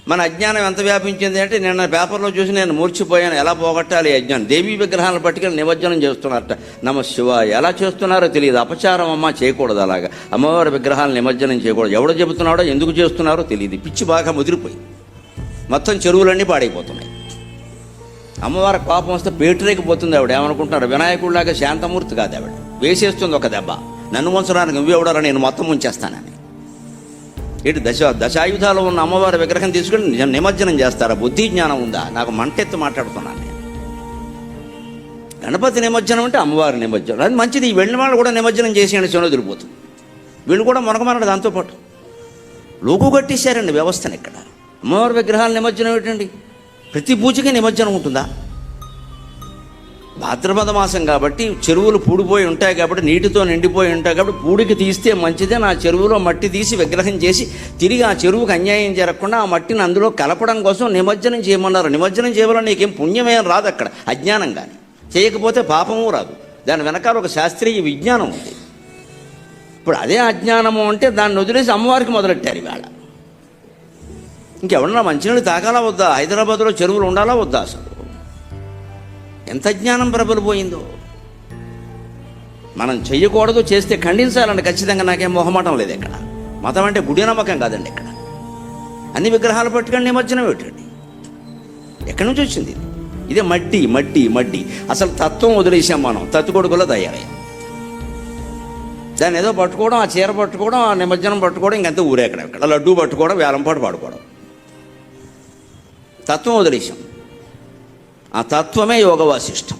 మన అజ్ఞానం ఎంత వ్యాపించింది అంటే, నిన్న పేపర్లో చూసి నేను మూర్చిపోయాను. ఎలా పోగొట్టాలి అజ్ఞానం? దేవీ విగ్రహాలను పట్టుకెళ్ళి నిమజ్జనం చేస్తున్నారట. నమ శివాయ. ఎలా చేస్తున్నారో తెలియదు. అపచారం అమ్మ, చేయకూడదు అలాగా. అమ్మవారి విగ్రహాలను నిమజ్జనం చేయకూడదు. ఎవడో చెబుతున్నాడో, ఎందుకు చేస్తున్నారో తెలియదు. పిచ్చి బాగా ముదిరిపోయి మొత్తం చెరువులన్నీ పాడైపోతున్నాయి. అమ్మవారి కోపం వస్తే పేటరేకపోతుంది. ఆవిడ ఏమనుకుంటున్నారు, వినాయకుడిలాగా శాంతమూర్తి కాదు ఆవిడ. వేసేస్తుంది ఒక దెబ్బ. నన్ను ఉంచడానికి నువ్వెవడారా, నేను మొత్తం ఉంచేస్తానని. ఇటు దశాయుధాలు ఉన్న అమ్మవారి విగ్రహం తీసుకుని నిమజ్జనం చేస్తారా? బుద్ధి జ్ఞానం ఉందా? నాకు మంటెత్తి మాట్లాడుతున్నాను నేను. గణపతి నిమజ్జనం అంటే అమ్మవారి నిమజ్జనం, అది మంచిది. ఈ వెళ్ళిన వాళ్ళు కూడా నిమజ్జనం చేసేయండి, చెను తిరిగిపోతుంది. వీళ్ళు కూడా మనకమన్నాడు. దాంతోపాటు లోకు కట్టేశారండి వ్యవస్థను. ఇక్కడ అమ్మవారి విగ్రహాల నిమజ్జనం ఏంటండి? ప్రతి పూజకి నిమజ్జనం ఉంటుందా? భాద్రపద మాసం కాబట్టి చెరువులు పూడిపోయి ఉంటాయి, కాబట్టి నీటితో నిండిపోయి ఉంటాయి, కాబట్టి పూడికి తీస్తే మంచిదే. నా చెరువులో మట్టి తీసి విగ్రహం చేసి తిరిగి ఆ చెరువుకు అన్యాయం జరగకుండా ఆ మట్టిని అందులో కలపడం కోసం నిమజ్జనం చేయమన్నారు. నిమజ్జనం చేయవల్ల నీకేం పుణ్యమేం రాదు అక్కడ, అజ్ఞానం కానీ. చేయకపోతే పాపము రాదు. దాని వెనకాల ఒక శాస్త్రీయ విజ్ఞానం ఉంది. ఇప్పుడు అదే అజ్ఞానము అంటే దాన్ని వదిలేసి అమ్మవారికి మొదలెట్టారు ఇవాళ. ఇంకెవరన్నా మంచినీళ్ళు తాగాలా వద్దా? హైదరాబాద్లో చెరువులు ఉండాలా వద్దా? అసలు ఎంత జ్ఞానం ప్రబలిపోయిందో. మనం చెయ్యకూడదు, చేస్తే ఖండించాలండి ఖచ్చితంగా. నాకేం మొహమాటం లేదు. ఇక్కడ మతం అంటే గుడి నమ్మకం కాదండి. ఇక్కడ అన్ని విగ్రహాలు పట్టుకొని నిమజ్జనం పెట్టండి. ఎక్కడి నుంచి వచ్చింది ఇది? ఇదే మట్టి మట్టి మట్టి. అసలు తత్వం వదిలేసాం మనం. తత్తుకొడుకులో తయారయ్యాం. దాన్ని ఏదో పట్టుకోవడం, ఆ చీర పట్టుకోవడం, ఆ నిమజ్జనం పట్టుకోవడం, ఇంకంతా ఊరేక్కడ. ఇక్కడ లడ్డూ పట్టుకోవడం, వేలంపాటు పాడుకోవడం. తత్వం వదిలేసాం. ఆ తత్వమే యోగ వాసిష్టం.